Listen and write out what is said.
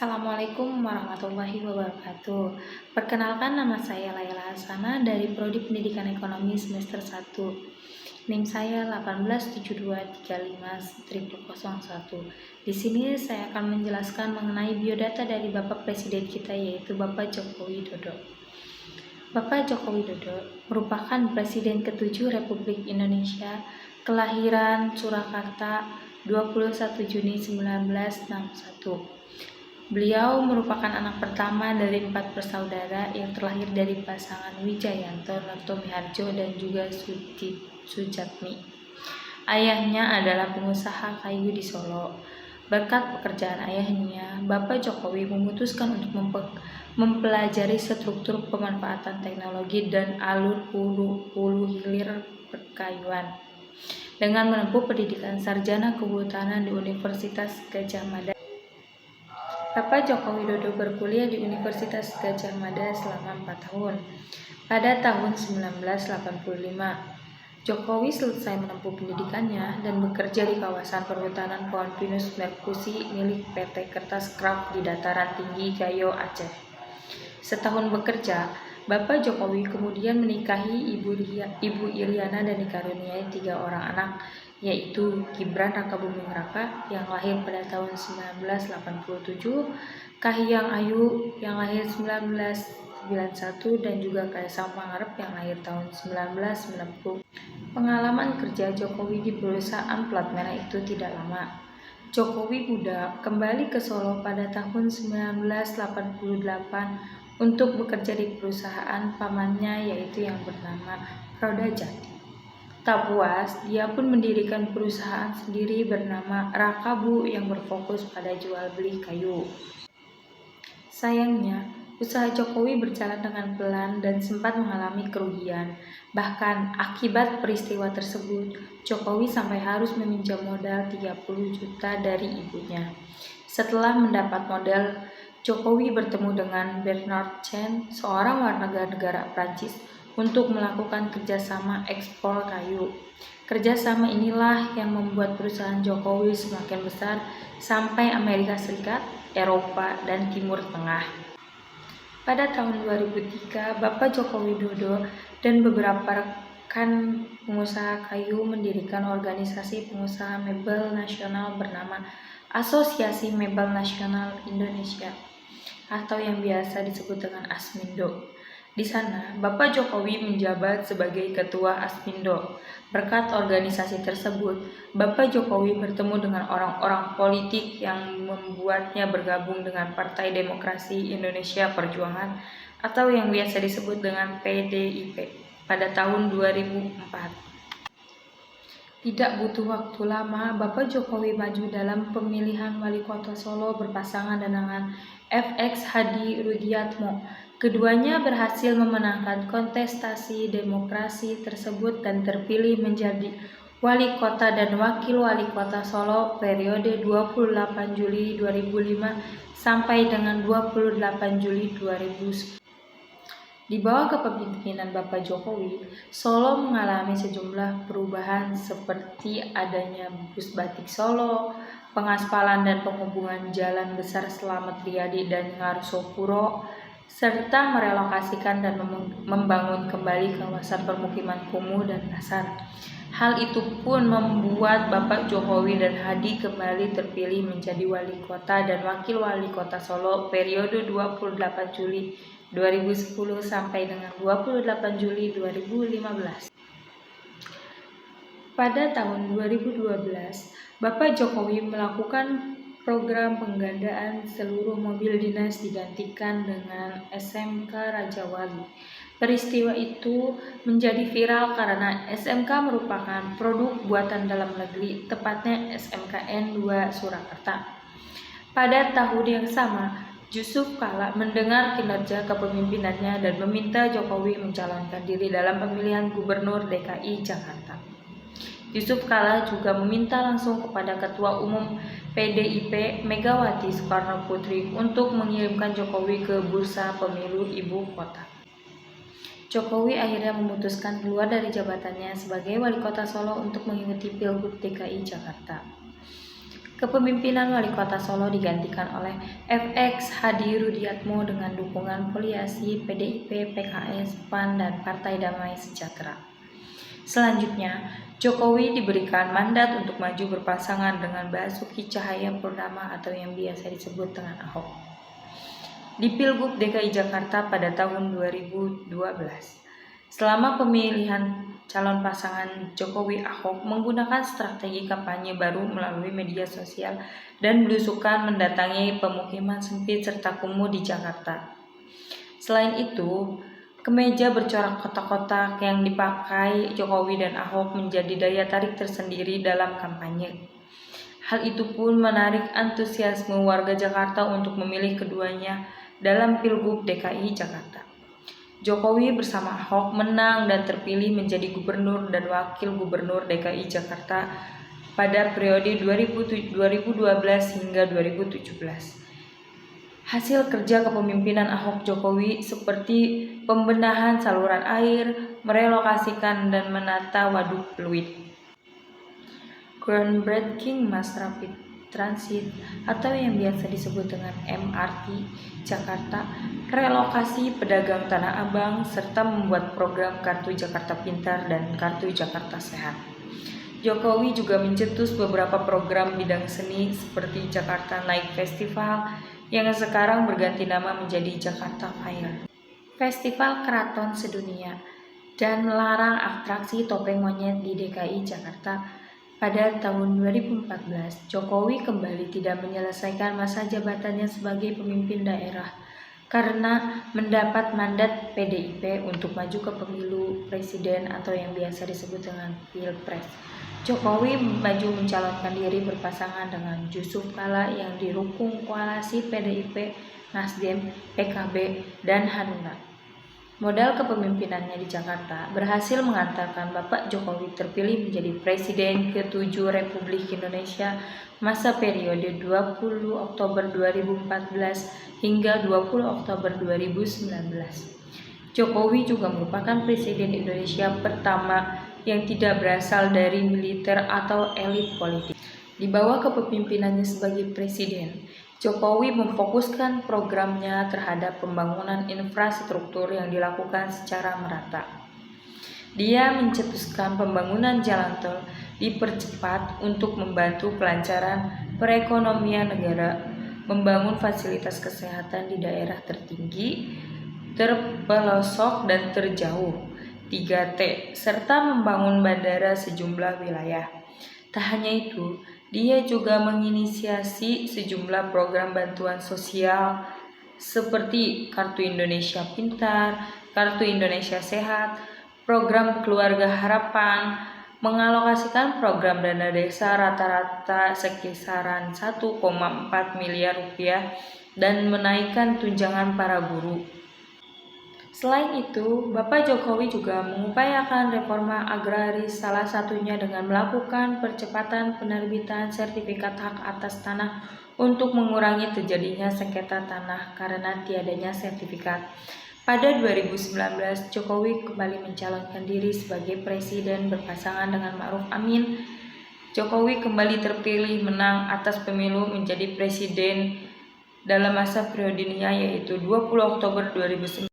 Assalamualaikum warahmatullahi wabarakatuh. Perkenalkan, nama saya Laila Hasanah dari Prodi Pendidikan Ekonomi semester 1. NIM saya 187235001. Di sini saya akan menjelaskan mengenai biodata dari Bapak Presiden kita, yaitu Bapak Joko Widodo. Bapak Joko Widodo merupakan Presiden ke-7 Republik Indonesia, kelahiran Surakarta 21 Juni 1961. Beliau merupakan anak pertama dari 4 bersaudara yang terlahir dari pasangan Wijayanto Notomiharjo dan juga Sujatmi. Ayahnya adalah pengusaha kayu di Solo. Berkat pekerjaan ayahnya, Bapak Jokowi memutuskan untuk mempelajari struktur pemanfaatan teknologi dan alur hulu hilir perkayuan dengan menempuh pendidikan sarjana kehutanan di Universitas Gadjah Mada. Bapak Joko Widodo berkuliah di Universitas Gadjah Mada selama 4 tahun. Pada tahun 1985, Jokowi selesai menempuh pendidikannya dan bekerja di kawasan perhutanan pohon pinus Merkusi milik PT Kertas Kraft di dataran tinggi Gayo, Aceh. Setahun bekerja, Bapak Jokowi kemudian menikahi Ibu Iriana dan dikaruniai 3 orang anak, yaitu Gibran Rakabuming Raka yang lahir pada tahun 1987, Kahiyang Ayu yang lahir 1991, dan juga Kaisang Pangarep yang lahir tahun 1990. Pengalaman kerja Jokowi di perusahaan plat merah itu tidak lama. Jokowi budak kembali ke Solo pada tahun 1988 untuk bekerja di perusahaan pamannya, yaitu yang bernama Roda Jati. Tak puas, dia pun mendirikan perusahaan sendiri bernama Rakabu yang berfokus pada jual beli kayu. Sayangnya, usaha Jokowi berjalan dengan pelan dan sempat mengalami kerugian. Bahkan akibat peristiwa tersebut, Jokowi sampai harus meminjam modal 30 juta dari ibunya. Setelah mendapat modal, Jokowi bertemu dengan Bernard Chen, seorang warga negara Prancis, untuk melakukan kerjasama ekspor kayu. Kerjasama inilah yang membuat perusahaan Jokowi semakin besar sampai Amerika Serikat, Eropa, dan Timur Tengah. Pada tahun 2003, Bapak Joko Widodo dan beberapa rekan pengusaha kayu mendirikan organisasi pengusaha mebel nasional bernama Asosiasi Mebel Nasional Indonesia, atau yang biasa disebut dengan Asmindo. Di sana, Bapak Jokowi menjabat sebagai Ketua Asmindo. Berkat organisasi tersebut, Bapak Jokowi bertemu dengan orang-orang politik yang membuatnya bergabung dengan Partai Demokrasi Indonesia Perjuangan atau yang biasa disebut dengan PDIP pada tahun 2004. Tidak butuh waktu lama, Bapak Jokowi maju dalam pemilihan wali kota Solo berpasangan dengan FX Hadi Rudiatmo. Keduanya berhasil memenangkan kontestasi demokrasi tersebut dan terpilih menjadi wali kota dan wakil wali kota Solo periode 28 Juli 2005 sampai dengan 28 Juli 2010. Di bawah kepemimpinan Bapak Jokowi, Solo mengalami sejumlah perubahan seperti adanya bus batik Solo, pengaspalan dan penghubungan jalan besar Slamet Riyadi dan Ngarso-Puro, serta merelokasikan dan membangun kembali kawasan permukiman kumuh dan pasar. Hal itu pun membuat Bapak Jokowi dan Hadi kembali terpilih menjadi wali kota dan wakil wali kota Solo periode 28 Juli 2010 sampai dengan 28 Juli 2015. Pada tahun 2012, Bapak Jokowi melakukan program penggandaan seluruh mobil dinas digantikan dengan SMK Raja Wali. Peristiwa itu menjadi viral karena SMK merupakan produk buatan dalam negeri, tepatnya SMKN 2 Surakarta. Pada tahun yang sama, Yusuf Kala mendengar kinerja kepemimpinannya dan meminta Jokowi mencalonkan diri dalam pemilihan Gubernur DKI Jakarta. Yusuf Kala juga meminta langsung kepada Ketua Umum PDIP Megawati Soekarno Putri untuk mengirimkan Jokowi ke bursa pemilu ibu kota. Jokowi akhirnya memutuskan keluar dari jabatannya sebagai wali kota Solo untuk mengikuti Pilgub DKI Jakarta. Kepemimpinan Wali Kota Solo digantikan oleh FX Hadi Rudiatmo dengan dukungan foliasi PDIP, PKS, PAN, dan Partai Damai Sejahtera. Selanjutnya, Jokowi diberikan mandat untuk maju berpasangan dengan Basuki Cahayapurnama atau yang biasa disebut dengan Ahok di Pilgub DKI Jakarta pada tahun 2012. Selama pemilihan calon pasangan Jokowi-Ahok menggunakan strategi kampanye baru melalui media sosial dan belusukan mendatangi pemukiman sempit serta kumuh di Jakarta. Selain itu, kemeja bercorak kotak-kotak yang dipakai Jokowi dan Ahok menjadi daya tarik tersendiri dalam kampanye. Hal itu pun menarik antusiasme warga Jakarta untuk memilih keduanya dalam Pilgub DKI Jakarta. Jokowi bersama Ahok menang dan terpilih menjadi Gubernur dan Wakil Gubernur DKI Jakarta pada periode 2012 hingga 2017. Hasil kerja kepemimpinan Ahok Jokowi seperti pembenahan saluran air, merelokasikan dan menata waduk Pluit, groundbreaking Mass Rapid Transit atau yang biasa disebut dengan MRT Jakarta, relokasi pedagang Tanah Abang, serta membuat program Kartu Jakarta Pintar dan Kartu Jakarta Sehat. Jokowi juga mencetus beberapa program bidang seni seperti Jakarta Night Festival yang sekarang berganti nama menjadi Jakarta Fair, Festival Keraton Sedunia, dan melarang atraksi topeng monyet di DKI Jakarta. Pada tahun 2014, Jokowi kembali tidak menyelesaikan masa jabatannya sebagai pemimpin daerah karena mendapat mandat PDIP untuk maju ke pemilu presiden atau yang biasa disebut dengan Pilpres. Jokowi maju mencalonkan diri berpasangan dengan Yusuf Kala yang didukung koalisi PDIP, Nasdem, PKB, dan Hanura. Modal kepemimpinannya di Jakarta berhasil mengantarkan Bapak Jokowi terpilih menjadi Presiden ke-7 Republik Indonesia masa periode 20 Oktober 2014 hingga 20 Oktober 2019. Jokowi juga merupakan Presiden Indonesia pertama yang tidak berasal dari militer atau elit politik. Di bawah kepemimpinannya sebagai Presiden, Jokowi memfokuskan programnya terhadap pembangunan infrastruktur yang dilakukan secara merata. Dia mencetuskan pembangunan jalan tol dipercepat untuk membantu kelancaran perekonomian negara, membangun fasilitas kesehatan di daerah tertinggi, terpelosok dan terjauh, 3T, serta membangun bandara sejumlah wilayah. Tak hanya itu, dia juga menginisiasi sejumlah program bantuan sosial seperti Kartu Indonesia Pintar, Kartu Indonesia Sehat, program Keluarga Harapan, mengalokasikan program dana desa rata-rata sekisaran 1,4 miliar rupiah dan menaikkan tunjangan para guru. Selain itu, Bapak Jokowi juga mengupayakan reforma agraris, salah satunya dengan melakukan percepatan penerbitan sertifikat hak atas tanah untuk mengurangi terjadinya sengketa tanah karena tiadanya sertifikat. Pada 2019, Jokowi kembali mencalonkan diri sebagai presiden berpasangan dengan Ma'ruf Amin. Jokowi kembali terpilih menang atas pemilu menjadi presiden dalam masa periodenya yaitu 20 Oktober 2019